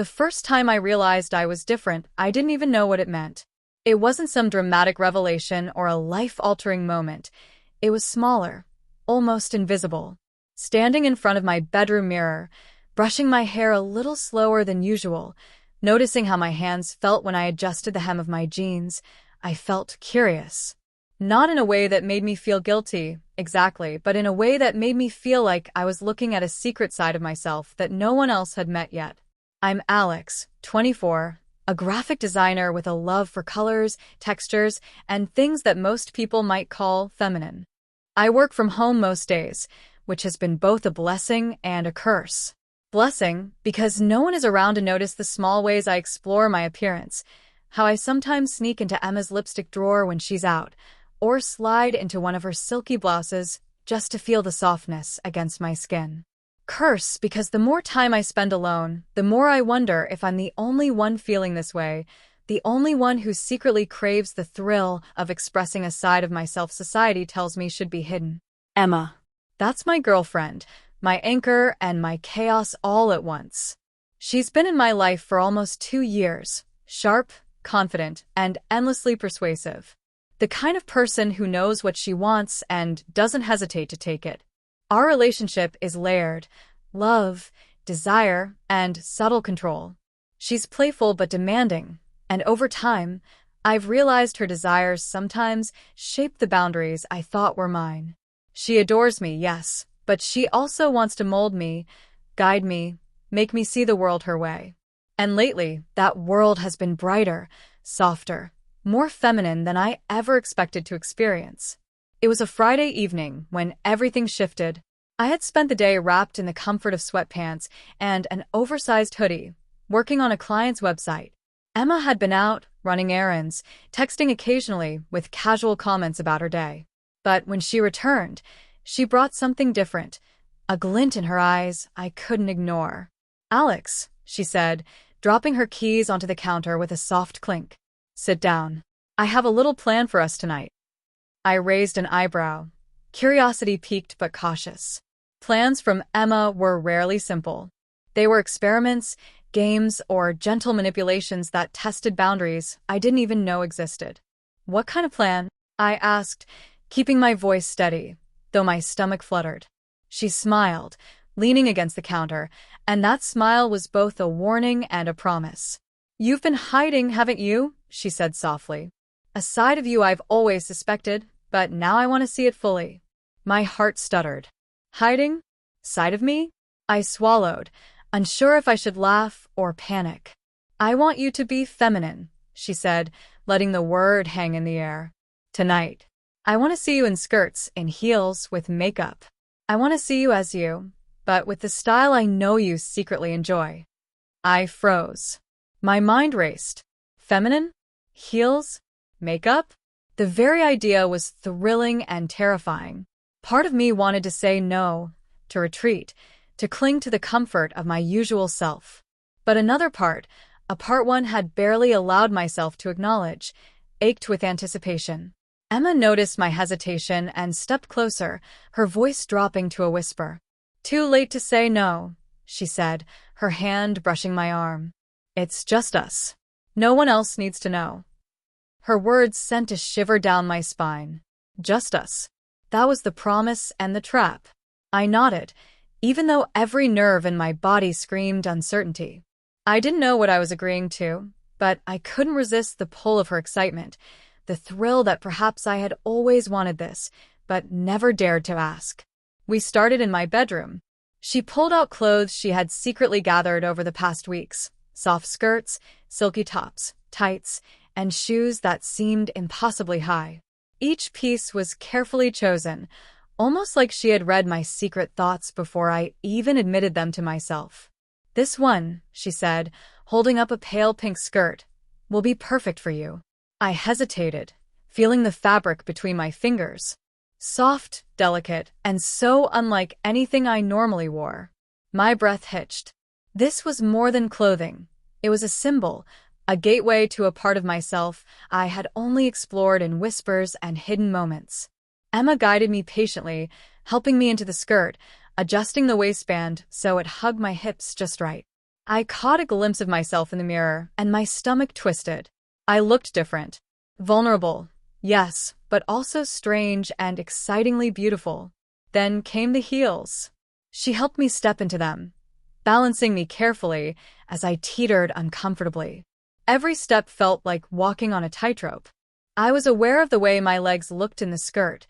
The first time I realized I was different, I didn't even know what it meant. It wasn't some dramatic revelation or a life-altering moment. It was smaller, almost invisible. Standing in front of my bedroom mirror, brushing my hair a little slower than usual, noticing how my hands felt when I adjusted the hem of my jeans, I felt curious. Not in a way that made me feel guilty, exactly, but in a way that made me feel like I was looking at a secret side of myself that no one else had met yet. I'm Alex, 24, a graphic designer with a love for colors, textures, and things that most people might call feminine. I work from home most days, which has been both a blessing and a curse. Blessing, because no one is around to notice the small ways I explore my appearance, how I sometimes sneak into Emma's lipstick drawer when she's out, or slide into one of her silky blouses just to feel the softness against my skin. Curse, because the more time I spend alone, the more I wonder if I'm the only one feeling this way, the only one who secretly craves the thrill of expressing a side of myself society tells me should be hidden. Emma. That's my girlfriend, my anchor, and my chaos all at once. She's been in my life for almost 2 years, sharp, confident, and endlessly persuasive. The kind of person who knows what she wants and doesn't hesitate to take it. Our relationship is layered: love, desire, and subtle control. She's playful but demanding, and over time, I've realized her desires sometimes shape the boundaries I thought were mine. She adores me, yes, but she also wants to mold me, guide me, make me see the world her way. And lately, that world has been brighter, softer, more feminine than I ever expected to experience. It was a Friday evening when everything shifted. I had spent the day wrapped in the comfort of sweatpants and an oversized hoodie, working on a client's website. Emma had been out, running errands, texting occasionally with casual comments about her day. But when she returned, she brought something different, a glint in her eyes I couldn't ignore. "Alex," she said, dropping her keys onto the counter with a soft clink. "Sit down. I have a little plan for us tonight." I raised an eyebrow, curiosity piqued but cautious. Plans from Emma were rarely simple. They were experiments, games, or gentle manipulations that tested boundaries I didn't even know existed. "What kind of plan?" I asked, keeping my voice steady, though my stomach fluttered. She smiled, leaning against the counter, and that smile was both a warning and a promise. "You've been hiding, haven't you?" she said softly. "A side of you I've always suspected, but now I want to see it fully." My heart stuttered. "Hiding? Side of me?" I swallowed, unsure if I should laugh or panic. "I want you to be feminine," she said, letting the word hang in the air. "Tonight. I want to see you in skirts, in heels, with makeup. I want to see you as you, but with the style I know you secretly enjoy." I froze. My mind raced. Feminine? Heels? Makeup? The very idea was thrilling and terrifying. Part of me wanted to say no, to retreat, to cling to the comfort of my usual self. But another part, a part one had barely allowed myself to acknowledge, ached with anticipation. Emma noticed my hesitation and stepped closer, her voice dropping to a whisper. "Too late to say no," she said, her hand brushing my arm. "It's just us. No one else needs to know." Her words sent a shiver down my spine. Just us. That was the promise and the trap. I nodded, even though every nerve in my body screamed uncertainty. I didn't know what I was agreeing to, but I couldn't resist the pull of her excitement, the thrill that perhaps I had always wanted this, but never dared to ask. We started in my bedroom. She pulled out clothes she had secretly gathered over the past weeks: soft skirts, silky tops, tights, and shoes that seemed impossibly high. Each piece was carefully chosen, almost like she had read my secret thoughts before I even admitted them to myself. "This one," she said, holding up a pale pink skirt, "will be perfect for you." I hesitated, feeling the fabric between my fingers. Soft, delicate, and so unlike anything I normally wore. My breath hitched. This was more than clothing. It was a symbol, a gateway to a part of myself I had only explored in whispers and hidden moments. Emma guided me patiently, helping me into the skirt, adjusting the waistband so it hugged my hips just right. I caught a glimpse of myself in the mirror, and my stomach twisted. I looked different. Vulnerable, yes, but also strange and excitingly beautiful. Then came the heels. She helped me step into them, balancing me carefully as I teetered uncomfortably. Every step felt like walking on a tightrope. I was aware of the way my legs looked in the skirt,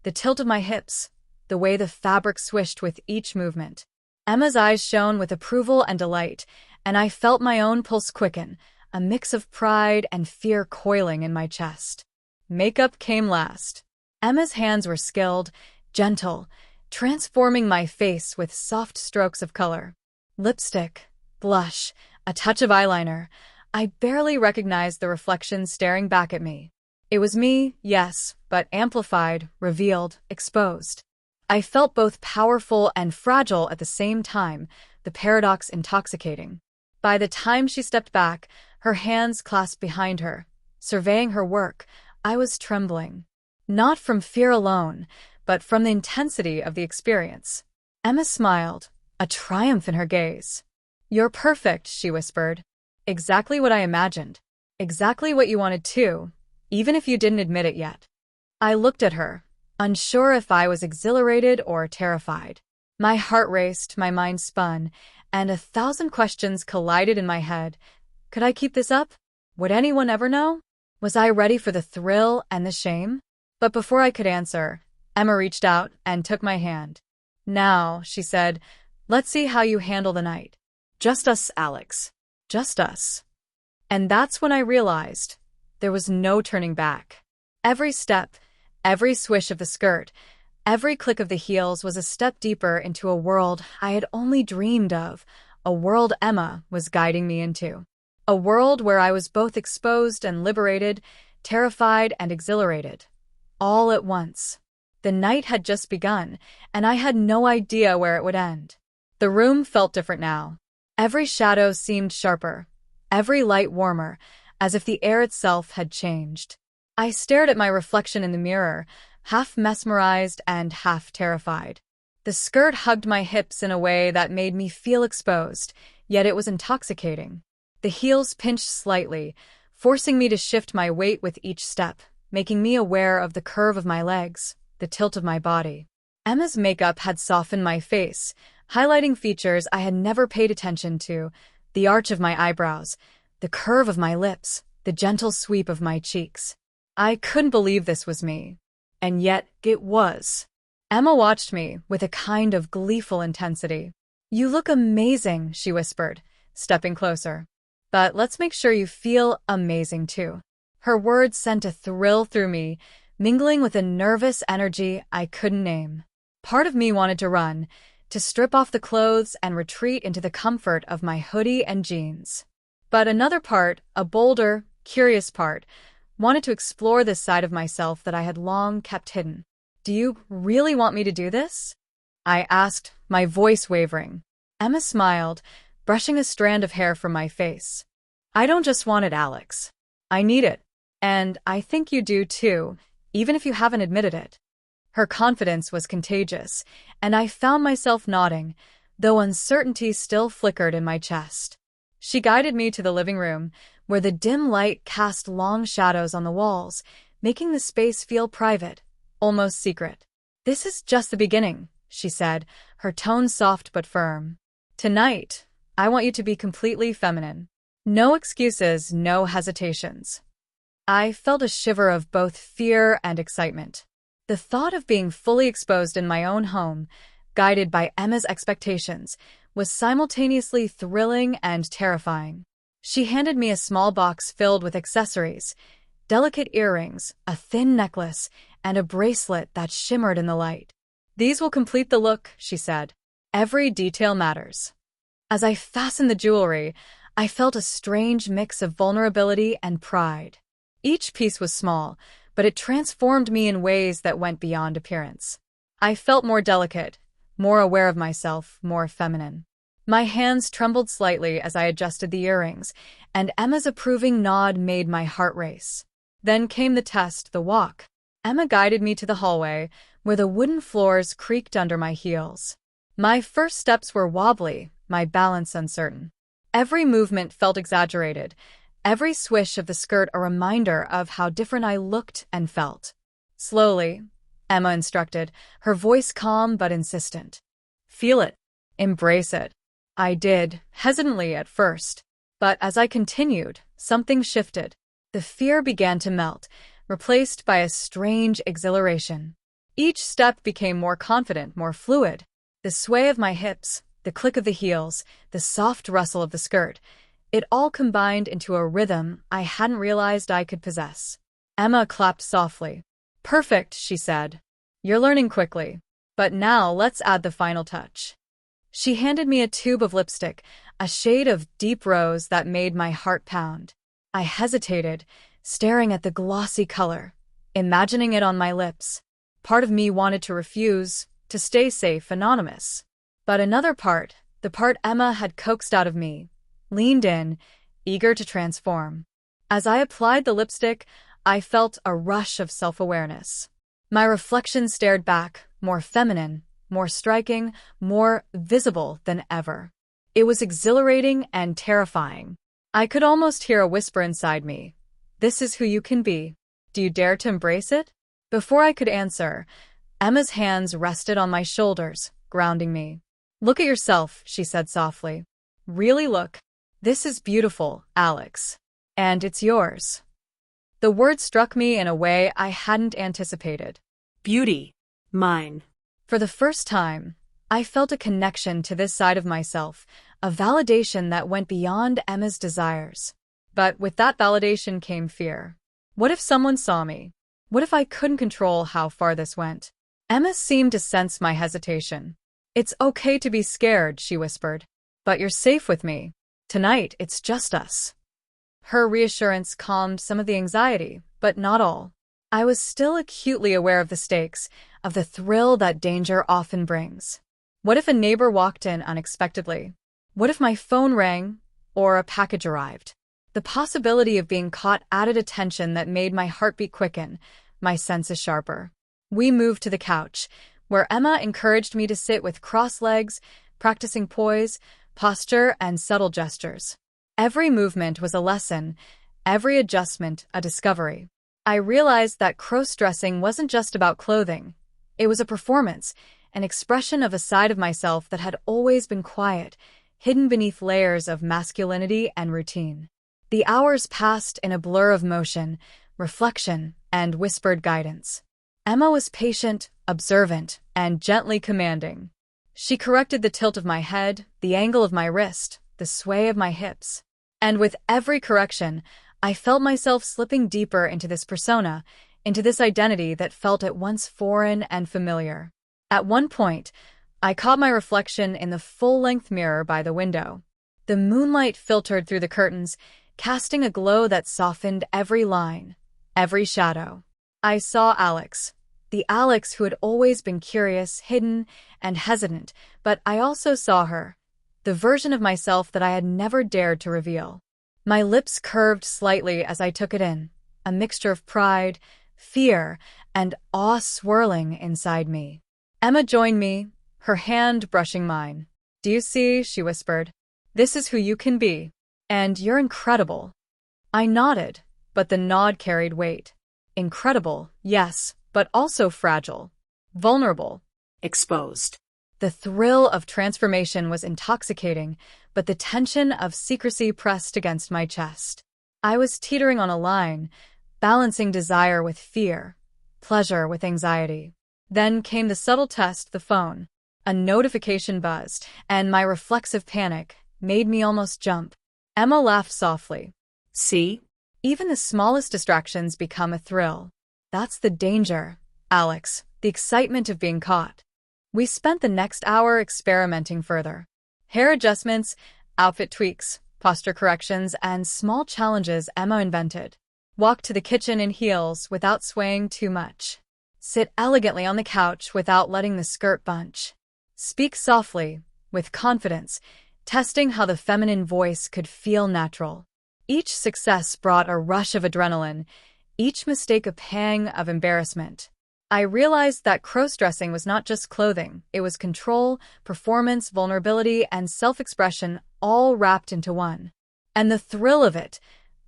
the tilt of my hips, the way the fabric swished with each movement. Emma's eyes shone with approval and delight, and I felt my own pulse quicken, a mix of pride and fear coiling in my chest. Makeup came last. Emma's hands were skilled, gentle, transforming my face with soft strokes of color. Lipstick, blush, a touch of eyeliner. I barely recognized the reflection staring back at me. It was me, yes, but amplified, revealed, exposed. I felt both powerful and fragile at the same time, the paradox intoxicating. By the time she stepped back, her hands clasped behind her, surveying her work, I was trembling. Not from fear alone, but from the intensity of the experience. Emma smiled, a triumph in her gaze. "You're perfect," she whispered. "Exactly what I imagined. Exactly what you wanted too, even if you didn't admit it yet." I looked at her, unsure if I was exhilarated or terrified. My heart raced, my mind spun, and 1,000 questions collided in my head. Could I keep this up? Would anyone ever know? Was I ready for the thrill and the shame? But before I could answer, Emma reached out and took my hand. "Now," she said, "let's see how you handle the night. Just us, Alex. Just us." And that's when I realized there was no turning back. Every step, every swish of the skirt, every click of the heels was a step deeper into a world I had only dreamed of, a world Emma was guiding me into. A world where I was both exposed and liberated, terrified and exhilarated. All at once. The night had just begun, and I had no idea where it would end. The room felt different now. Every shadow seemed sharper, every light warmer, as if the air itself had changed. I stared at my reflection in the mirror, half mesmerized and half terrified. The skirt hugged my hips in a way that made me feel exposed, yet it was intoxicating. The heels pinched slightly, forcing me to shift my weight with each step, making me aware of the curve of my legs, the tilt of my body. Emma's makeup had softened my face, highlighting features I had never paid attention to, the arch of my eyebrows, the curve of my lips, the gentle sweep of my cheeks. I couldn't believe this was me. And yet, it was. Emma watched me with a kind of gleeful intensity. "You look amazing," she whispered, stepping closer. "But let's make sure you feel amazing too." Her words sent a thrill through me, mingling with a nervous energy I couldn't name. Part of me wanted to run, to strip off the clothes and retreat into the comfort of my hoodie and jeans. But another part, a bolder, curious part, wanted to explore this side of myself that I had long kept hidden. "Do you really want me to do this?" I asked, my voice wavering. Emma smiled, brushing a strand of hair from my face. "I don't just want it, Alex. I need it. And I think you do too, even if you haven't admitted it." Her confidence was contagious, and I found myself nodding, though uncertainty still flickered in my chest. She guided me to the living room, where the dim light cast long shadows on the walls, making the space feel private, almost secret. "This is just the beginning," she said, her tone soft but firm. "Tonight, I want you to be completely feminine. No excuses, no hesitations." I felt a shiver of both fear and excitement. The thought of being fully exposed in my own home, guided by Emma's expectations, was simultaneously thrilling and terrifying. She handed me a small box filled with accessories, delicate earrings, a thin necklace, and a bracelet that shimmered in the light. "These will complete the look," she said. "Every detail matters." As I fastened the jewelry, I felt a strange mix of vulnerability and pride. Each piece was small, but it transformed me in ways that went beyond appearance. I felt more delicate, more aware of myself, more feminine. My hands trembled slightly as I adjusted the earrings, and Emma's approving nod made my heart race. Then came the test, the walk. Emma guided me to the hallway, where the wooden floors creaked under my heels. My first steps were wobbly, my balance uncertain. Every movement felt exaggerated, every swish of the skirt a reminder of how different I looked and felt. Slowly, Emma instructed, her voice calm but insistent. Feel it. Embrace it. I did, hesitantly at first. But as I continued, something shifted. The fear began to melt, replaced by a strange exhilaration. Each step became more confident, more fluid. The sway of my hips, the click of the heels, the soft rustle of the skirt, it all combined into a rhythm I hadn't realized I could possess. Emma clapped softly. Perfect, she said. You're learning quickly. But now let's add the final touch. She handed me a tube of lipstick, a shade of deep rose that made my heart pound. I hesitated, staring at the glossy color, imagining it on my lips. Part of me wanted to refuse, to stay safe, anonymous. But another part, the part Emma had coaxed out of me, leaned in, eager to transform. As I applied the lipstick, I felt a rush of self-awareness. My reflection stared back, more feminine, more striking, more visible than ever. It was exhilarating and terrifying. I could almost hear a whisper inside me. This is who you can be. Do you dare to embrace it? Before I could answer, Emma's hands rested on my shoulders, grounding me. Look at yourself, she said softly. Really look. This is beautiful, Alex. And it's yours. The word struck me in a way I hadn't anticipated. Beauty. Mine. For the first time, I felt a connection to this side of myself, a validation that went beyond Emma's desires. But with that validation came fear. What if someone saw me? What if I couldn't control how far this went? Emma seemed to sense my hesitation. It's okay to be scared, she whispered. But you're safe with me. Tonight, it's just us. Her reassurance calmed some of the anxiety, but not all. I was still acutely aware of the stakes, of the thrill that danger often brings. What if a neighbor walked in unexpectedly? What if my phone rang, or a package arrived? The possibility of being caught added a tension that made my heartbeat quicken, my senses sharper. We moved to the couch, where Emma encouraged me to sit with crossed legs, practicing poise, posture, and subtle gestures. Every movement was a lesson, every adjustment a discovery. I realized that crossdressing wasn't just about clothing. It was a performance, an expression of a side of myself that had always been quiet, hidden beneath layers of masculinity and routine. The hours passed in a blur of motion, reflection, and whispered guidance. Emma was patient, observant, and gently commanding. She corrected the tilt of my head, the angle of my wrist, the sway of my hips. And with every correction, I felt myself slipping deeper into this persona, into this identity that felt at once foreign and familiar. At one point, I caught my reflection in the full-length mirror by the window. The moonlight filtered through the curtains, casting a glow that softened every line, every shadow. I saw Alex, the Alex who had always been curious, hidden, and hesitant, but I also saw her, the version of myself that I had never dared to reveal. My lips curved slightly as I took it in, a mixture of pride, fear, and awe swirling inside me. Emma joined me, her hand brushing mine. Do you see, she whispered. This is who you can be. And you're incredible. I nodded, but the nod carried weight. Incredible, yes, but also fragile. Vulnerable. Exposed. The thrill of transformation was intoxicating, but the tension of secrecy pressed against my chest. I was teetering on a line, balancing desire with fear, pleasure with anxiety. Then came the subtle test, the phone. A notification buzzed, and my reflexive panic made me almost jump. Emma laughed softly. See? Even the smallest distractions become a thrill. That's the danger, Alex, the excitement of being caught. We spent the next hour experimenting further. Hair adjustments, outfit tweaks, posture corrections, and small challenges Emma invented. Walk to the kitchen in heels without swaying too much. Sit elegantly on the couch without letting the skirt bunch. Speak softly, with confidence, testing how the feminine voice could feel natural. Each success brought a rush of adrenaline, each mistake a pang of embarrassment. I realized that crossdressing was not just clothing, it was control, performance, vulnerability, and self-expression all wrapped into one. And the thrill of it,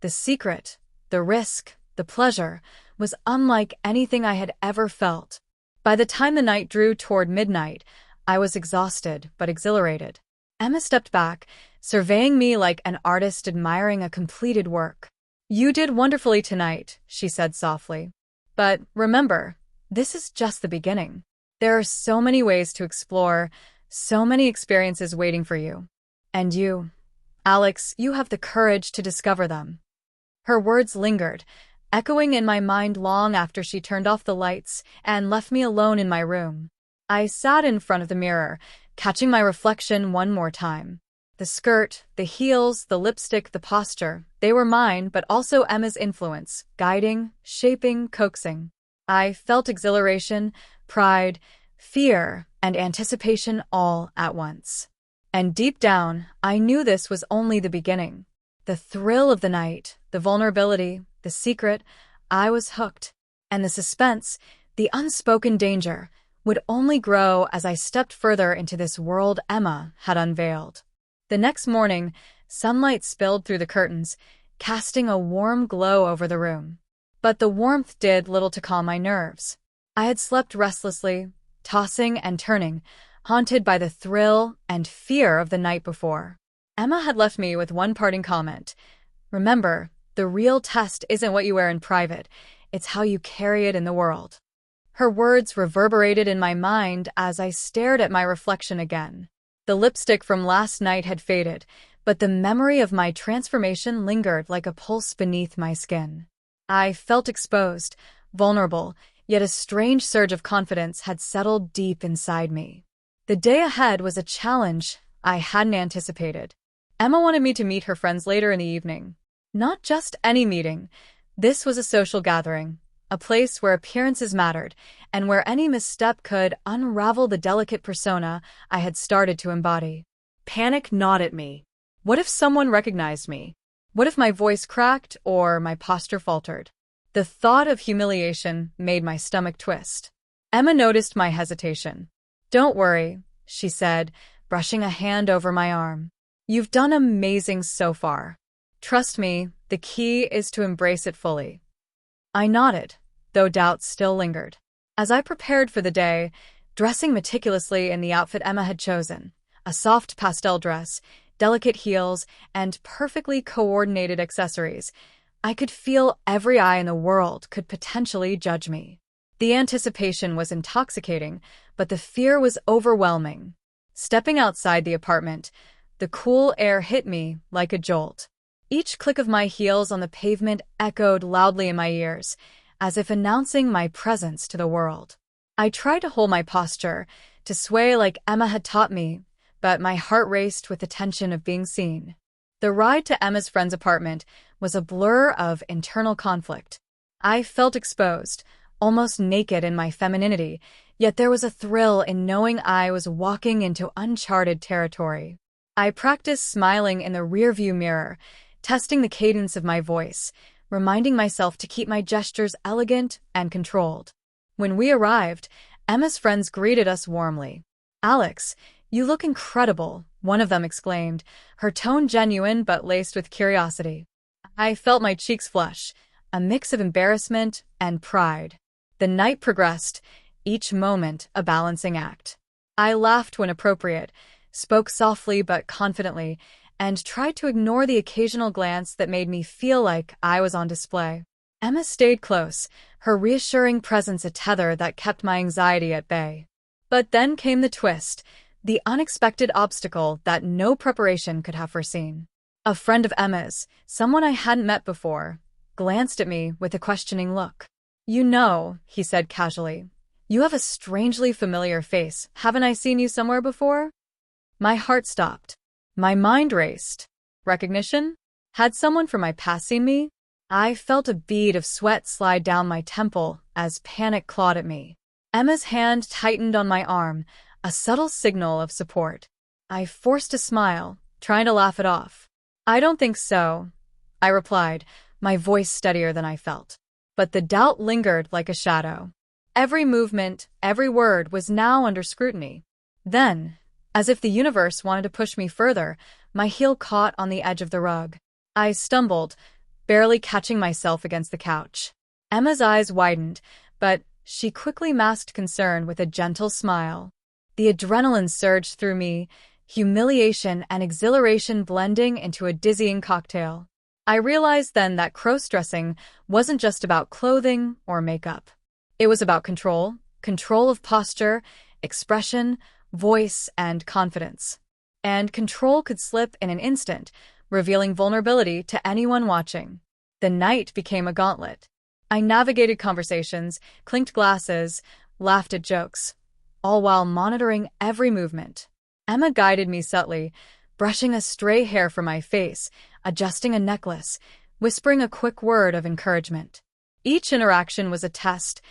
the secret, the risk, the pleasure, was unlike anything I had ever felt. By the time the night drew toward midnight, I was exhausted but exhilarated. Emma stepped back, surveying me like an artist admiring a completed work. "You did wonderfully tonight," she said softly. "But remember, this is just the beginning. There are so many ways to explore, so many experiences waiting for you. And you, Alex, you have the courage to discover them." Her words lingered, echoing in my mind long after she turned off the lights and left me alone in my room. I sat in front of the mirror, catching my reflection one more time. The skirt, the heels, the lipstick, the posture, they were mine, but also Emma's influence, guiding, shaping, coaxing. I felt exhilaration, pride, fear, and anticipation all at once. And deep down, I knew this was only the beginning. The thrill of the night, the vulnerability, the secret, I was hooked. And the suspense, the unspoken danger, would only grow as I stepped further into this world Emma had unveiled. The next morning, sunlight spilled through the curtains, casting a warm glow over the room. But the warmth did little to calm my nerves. I had slept restlessly, tossing and turning, haunted by the thrill and fear of the night before. Emma had left me with one parting comment. "Remember, the real test isn't what you wear in private, it's how you carry it in the world." Her words reverberated in my mind as I stared at my reflection again. The lipstick from last night had faded, but the memory of my transformation lingered like a pulse beneath my skin. I felt exposed, vulnerable, yet a strange surge of confidence had settled deep inside me. The day ahead was a challenge I hadn't anticipated. Emma wanted me to meet her friends later in the evening. Not just any meeting. This was a social gathering, a place where appearances mattered, and where any misstep could unravel the delicate persona I had started to embody. Panic gnawed at me. What if someone recognized me? What if my voice cracked or my posture faltered? The thought of humiliation made my stomach twist. Emma noticed my hesitation. "Don't worry," she said, brushing a hand over my arm. "You've done amazing so far. Trust me, the key is to embrace it fully." I nodded, though doubts still lingered. As I prepared for the day, dressing meticulously in the outfit Emma had chosen, a soft pastel dress, delicate heels, and perfectly coordinated accessories, I could feel every eye in the world could potentially judge me. The anticipation was intoxicating, but the fear was overwhelming. Stepping outside the apartment, the cool air hit me like a jolt. Each click of my heels on the pavement echoed loudly in my ears, as if announcing my presence to the world. I tried to hold my posture, to sway like Emma had taught me, but my heart raced with the tension of being seen. The ride to Emma's friend's apartment was a blur of internal conflict. I felt exposed, almost naked in my femininity, yet there was a thrill in knowing I was walking into uncharted territory. I practiced smiling in the rearview mirror, testing the cadence of my voice, reminding myself to keep my gestures elegant and controlled. When we arrived, Emma's friends greeted us warmly. "Alex, you look incredible," one of them exclaimed, her tone genuine but laced with curiosity. I felt my cheeks flush, a mix of embarrassment and pride. The night progressed, each moment a balancing act. I laughed when appropriate, spoke softly but confidently, and tried to ignore the occasional glance that made me feel like I was on display. Emma stayed close, her reassuring presence a tether that kept my anxiety at bay. But then came the twist, the unexpected obstacle that no preparation could have foreseen. A friend of Emma's, someone I hadn't met before, glanced at me with a questioning look. "You know," he said casually, "you have a strangely familiar face. Haven't I seen you somewhere before?" My heart stopped. My mind raced. Recognition? Had someone from my past seen me? I felt a bead of sweat slide down my temple as panic clawed at me. Emma's hand tightened on my arm, a subtle signal of support. I forced a smile, trying to laugh it off. "I don't think so," I replied, my voice steadier than I felt. But the doubt lingered like a shadow. Every movement, every word was now under scrutiny. Then, As if the universe wanted to push me further, my heel caught on the edge of the rug. I stumbled, barely catching myself against the couch. Emma's eyes widened, but she quickly masked concern with a gentle smile. The adrenaline surged through me, humiliation and exhilaration blending into a dizzying cocktail. I realized then that crossdressing wasn't just about clothing or makeup. It was about control of posture, expression, voice, and confidence. And control could slip in an instant, revealing vulnerability to anyone watching. The night became a gauntlet. I navigated conversations, clinked glasses, laughed at jokes, all while monitoring every movement. Emma guided me subtly, brushing a stray hair from my face, adjusting a necklace, whispering a quick word of encouragement. Each interaction was a test,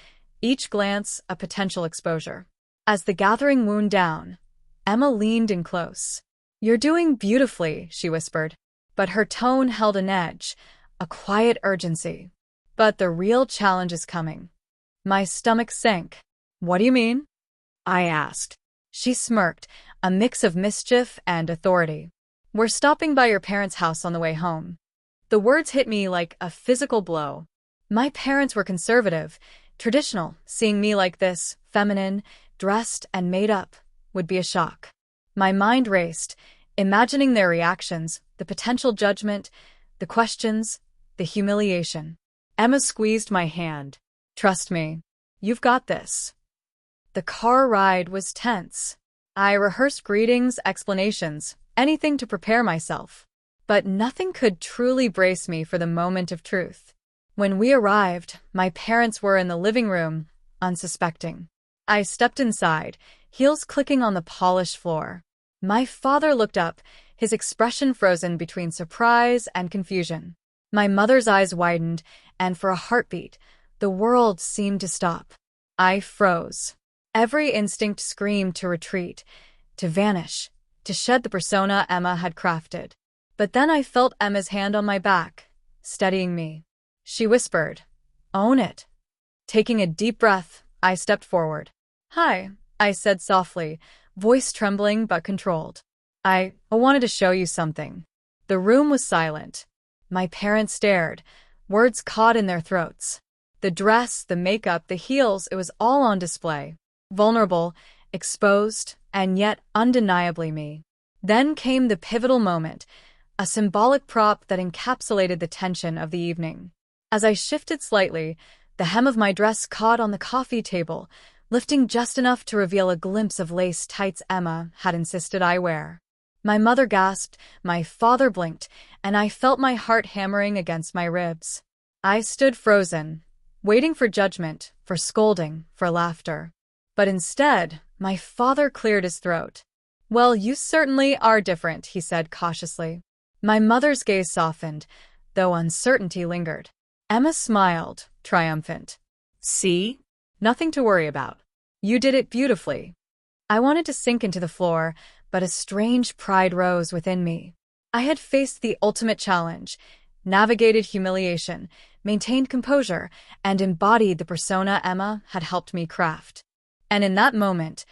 each glance a potential exposure. As the gathering wound down, Emma leaned in close. "You're doing beautifully," she whispered, but her tone held an edge, a quiet urgency. "But the real challenge is coming." My stomach sank. "What do you mean?" I asked. She smirked, a mix of mischief and authority. "We're stopping by your parents' house on the way home." The words hit me like a physical blow. My parents were conservative, traditional. Seeing me like this, feminine, dressed and made up, would be a shock. My mind raced, imagining their reactions, the potential judgment, the questions, the humiliation. Emma squeezed my hand. "Trust me, you've got this." The car ride was tense. I rehearsed greetings, explanations, anything to prepare myself. But nothing could truly brace me for the moment of truth. When we arrived, my parents were in the living room, unsuspecting. I stepped inside, heels clicking on the polished floor. My father looked up, his expression frozen between surprise and confusion. My mother's eyes widened, and for a heartbeat, the world seemed to stop. I froze. Every instinct screamed to retreat, to vanish, to shed the persona Emma had crafted. But then I felt Emma's hand on my back, steadying me. She whispered, "Own it." Taking a deep breath, I stepped forward. "Hi," I said softly, voice trembling but controlled. I wanted to show you something." The room was silent. My parents stared, words caught in their throats. The dress, the makeup, the heels, it was all on display. Vulnerable, exposed, and yet undeniably me. Then came the pivotal moment, a symbolic prop that encapsulated the tension of the evening. As I shifted slightly, the hem of my dress caught on the coffee table, lifting just enough to reveal a glimpse of lace tights Emma had insisted I wear. My mother gasped, my father blinked, and I felt my heart hammering against my ribs. I stood frozen, waiting for judgment, for scolding, for laughter. But instead, my father cleared his throat. "Well, you certainly are different," he said cautiously. My mother's gaze softened, though uncertainty lingered. Emma smiled, triumphant. "See? Nothing to worry about. You did it beautifully." I wanted to sink into the floor, but a strange pride rose within me. I had faced the ultimate challenge, navigated humiliation, maintained composure, and embodied the persona Emma had helped me craft. And in that moment,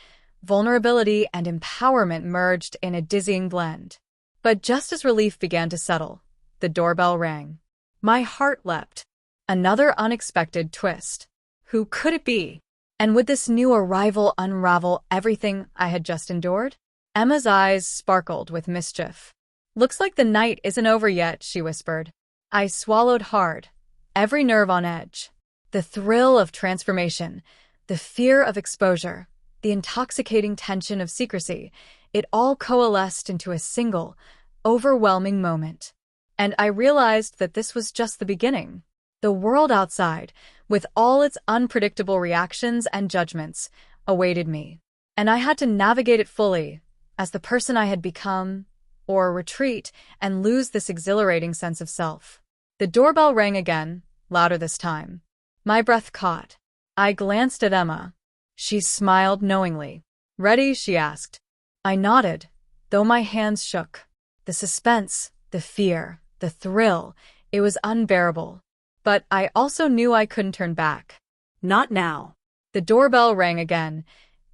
vulnerability and empowerment merged in a dizzying blend. But just as relief began to settle, the doorbell rang. My heart leapt. Another unexpected twist. Who could it be? And would this new arrival unravel everything I had just endured? Emma's eyes sparkled with mischief. "Looks like the night isn't over yet," she whispered. I swallowed hard, every nerve on edge. The thrill of transformation, the fear of exposure, the intoxicating tension of secrecy, it all coalesced into a single, overwhelming moment. And I realized that this was just the beginning. The world outside, with all its unpredictable reactions and judgments, awaited me. And I had to navigate it fully, as the person I had become, or retreat and lose this exhilarating sense of self. The doorbell rang again, louder this time. My breath caught. I glanced at Emma. She smiled knowingly. "Ready?" she asked. I nodded, though my hands shook. The suspense, the fear, the thrill, it was unbearable. But I also knew I couldn't turn back. "Not now." The doorbell rang again,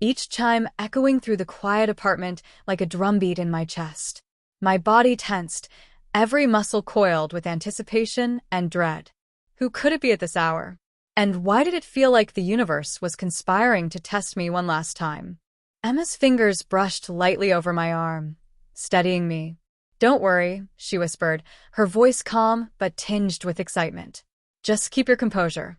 each chime echoing through the quiet apartment like a drumbeat in my chest. My body tensed, every muscle coiled with anticipation and dread. Who could it be at this hour? And why did it feel like the universe was conspiring to test me one last time? Emma's fingers brushed lightly over my arm, steadying me. "Don't worry," she whispered, her voice calm but tinged with excitement. "Just keep your composure."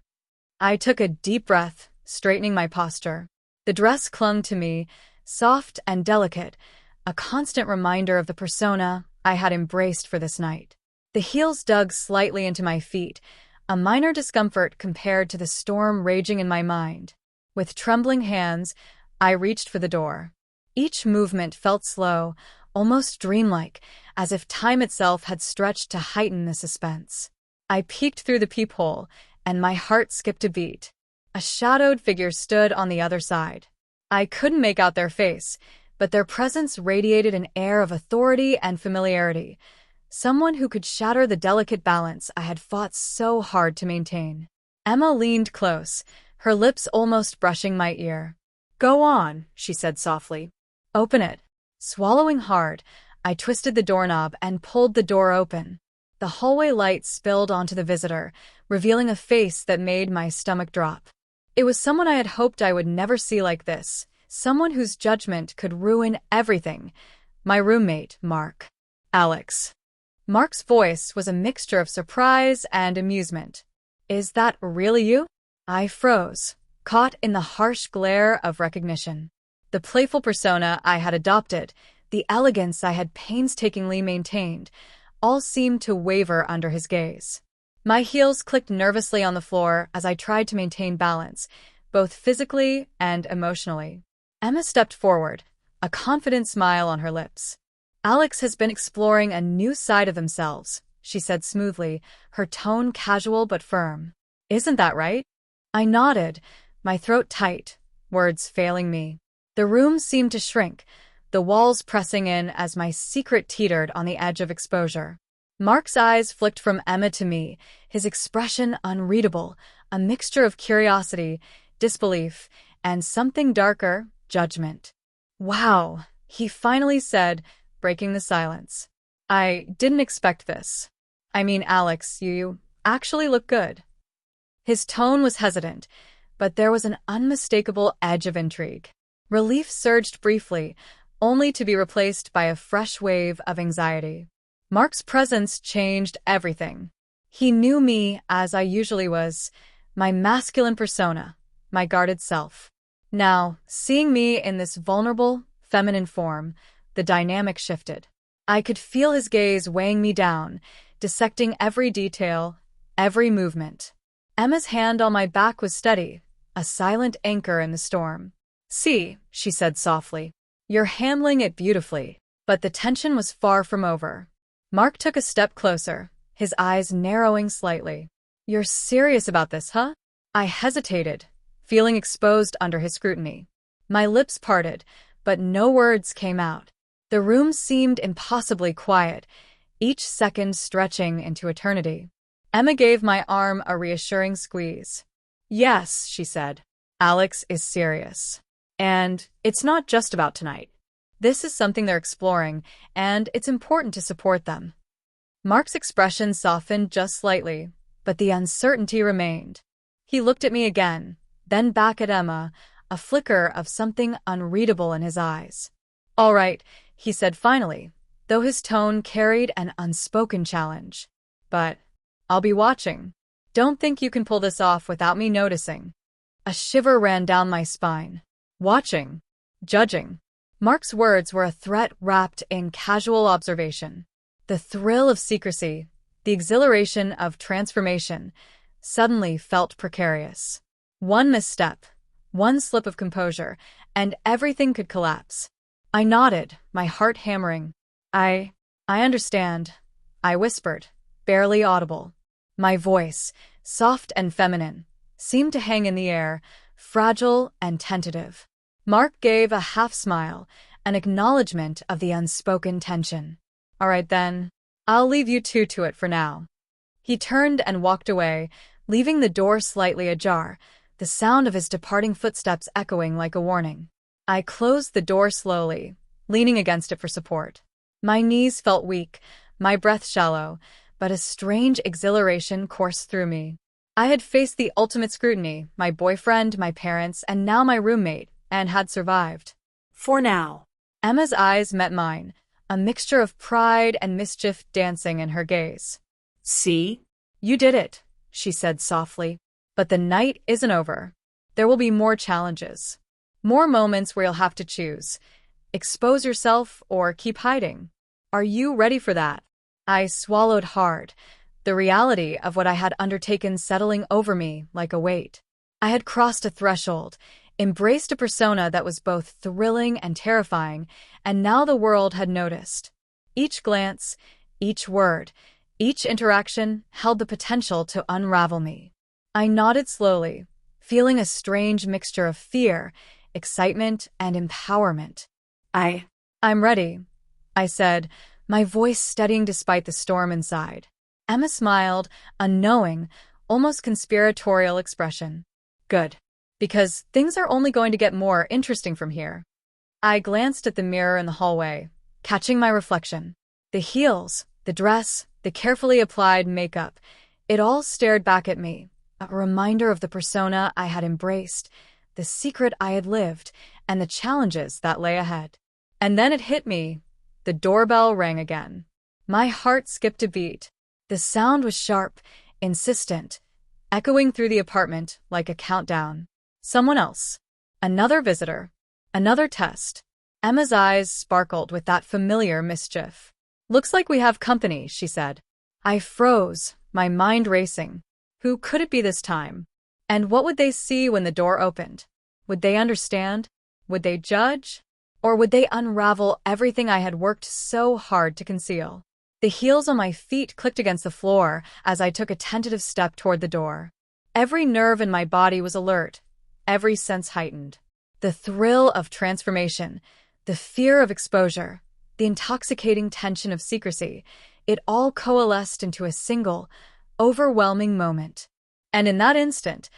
I took a deep breath, straightening my posture. The dress clung to me, soft and delicate, a constant reminder of the persona I had embraced for this night. The heels dug slightly into my feet, a minor discomfort compared to the storm raging in my mind. With trembling hands, I reached for the door. Each movement felt slow, almost dreamlike, as if time itself had stretched to heighten the suspense. I peeked through the peephole, and my heart skipped a beat. A shadowed figure stood on the other side. I couldn't make out their face, but their presence radiated an air of authority and familiarity, someone who could shatter the delicate balance I had fought so hard to maintain. Emma leaned close, her lips almost brushing my ear. "Go on," she said softly. "Open it." Swallowing hard, I twisted the doorknob and pulled the door open. The hallway light spilled onto the visitor, revealing a face that made my stomach drop. It was someone I had hoped I would never see like this, someone whose judgment could ruin everything. My roommate, Mark. "Alex." Mark's voice was a mixture of surprise and amusement. "Is that really you?" I froze, caught in the harsh glare of recognition. The playful persona I had adopted, the elegance I had painstakingly maintained, all seemed to waver under his gaze. My heels clicked nervously on the floor as I tried to maintain balance, both physically and emotionally. Emma stepped forward, a confident smile on her lips. "Alex has been exploring a new side of themselves," she said smoothly, her tone casual but firm. "Isn't that right?" I nodded, my throat tight, words failing me. The room seemed to shrink, the walls pressing in as my secret teetered on the edge of exposure. Mark's eyes flicked from Emma to me, his expression unreadable, a mixture of curiosity, disbelief, and something darker, judgment. "Wow," he finally said, breaking the silence. "I didn't expect this. I mean, Alex, you actually look good." His tone was hesitant, but there was an unmistakable edge of intrigue. Relief surged briefly, only to be replaced by a fresh wave of anxiety. Mark's presence changed everything. He knew me as I usually was, my masculine persona, my guarded self. Now, seeing me in this vulnerable, feminine form, the dynamic shifted. I could feel his gaze weighing me down, dissecting every detail, every movement. Emma's hand on my back was steady, a silent anchor in the storm. "See," she said softly, "you're handling it beautifully." But the tension was far from over. Mark took a step closer, his eyes narrowing slightly. "You're serious about this, huh?" I hesitated, feeling exposed under his scrutiny. My lips parted, but no words came out. The room seemed impossibly quiet, each second stretching into eternity. Emma gave my arm a reassuring squeeze. "Yes," she said, "Alex is serious. And it's not just about tonight. This is something they're exploring, and it's important to support them." Mark's expression softened just slightly, but the uncertainty remained. He looked at me again, then back at Emma, a flicker of something unreadable in his eyes. "All right," he said finally, though his tone carried an unspoken challenge. "But I'll be watching. Don't think you can pull this off without me noticing." A shiver ran down my spine. Watching. Judging. Mark's words were a threat wrapped in casual observation. The thrill of secrecy, the exhilaration of transformation, suddenly felt precarious. One misstep, one slip of composure, and everything could collapse. I nodded, my heart hammering. I understand," I whispered, barely audible. My voice, soft and feminine, seemed to hang in the air, fragile and tentative. Mark gave a half-smile, an acknowledgement of the unspoken tension. "All right then, I'll leave you two to it for now." He turned and walked away, leaving the door slightly ajar, the sound of his departing footsteps echoing like a warning. I closed the door slowly, leaning against it for support. My knees felt weak, my breath shallow, but a strange exhilaration coursed through me. I had faced the ultimate scrutiny, my boyfriend, my parents, and now my roommate, and had survived. For now. Emma's eyes met mine, a mixture of pride and mischief dancing in her gaze. See? You did it, she said softly. But the night isn't over. There will be more challenges. More moments where you'll have to choose. Expose yourself or keep hiding. Are you ready for that? I swallowed hard, the reality of what I had undertaken settling over me like a weight. I had crossed a threshold, embraced a persona that was both thrilling and terrifying, and now the world had noticed. Each glance, each word, each interaction held the potential to unravel me. I nodded slowly, feeling a strange mixture of fear, excitement, and empowerment. I'm ready, I said, my voice steadying despite the storm inside. Emma smiled, a knowing, almost conspiratorial expression. Good. Because things are only going to get more interesting from here. I glanced at the mirror in the hallway, catching my reflection. The heels, the dress, the carefully applied makeup, it all stared back at me, a reminder of the persona I had embraced, the secret I had lived, and the challenges that lay ahead. And then it hit me. The doorbell rang again. My heart skipped a beat. The sound was sharp, insistent, echoing through the apartment like a countdown. Someone else. Another visitor. Another test. Emma's eyes sparkled with that familiar mischief. Looks like we have company, she said. I froze, my mind racing. Who could it be this time? And what would they see when the door opened? Would they understand? Would they judge? Or would they unravel everything I had worked so hard to conceal? The heels on my feet clicked against the floor as I took a tentative step toward the door. Every nerve in my body was alert, every sense heightened. The thrill of transformation, the fear of exposure, the intoxicating tension of secrecy, it all coalesced into a single, overwhelming moment. And in that instant,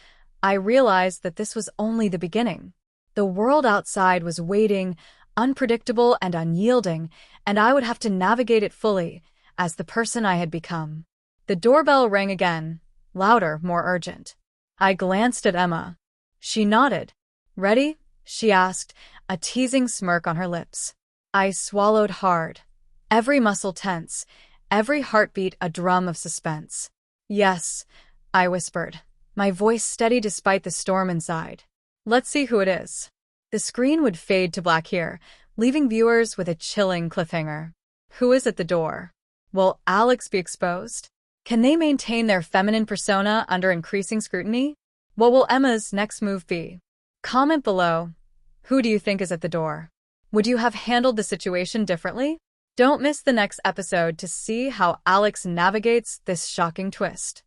I realized that this was only the beginning. The world outside was waiting, unpredictable and unyielding, and I would have to navigate it fully, as the person I had become. The doorbell rang again, louder, more urgent. I glanced at Emma. She nodded. Ready? She asked, a teasing smirk on her lips. I swallowed hard, every muscle tense, every heartbeat a drum of suspense. Yes, I whispered, my voice steady despite the storm inside. Let's see who it is. The screen would fade to black here, leaving viewers with a chilling cliffhanger. Who is at the door? Will Alex be exposed? Can they maintain their feminine persona under increasing scrutiny? What will Emma's next move be? Comment below. Who do you think is at the door? Would you have handled the situation differently? Don't miss the next episode to see how Alex navigates this shocking twist.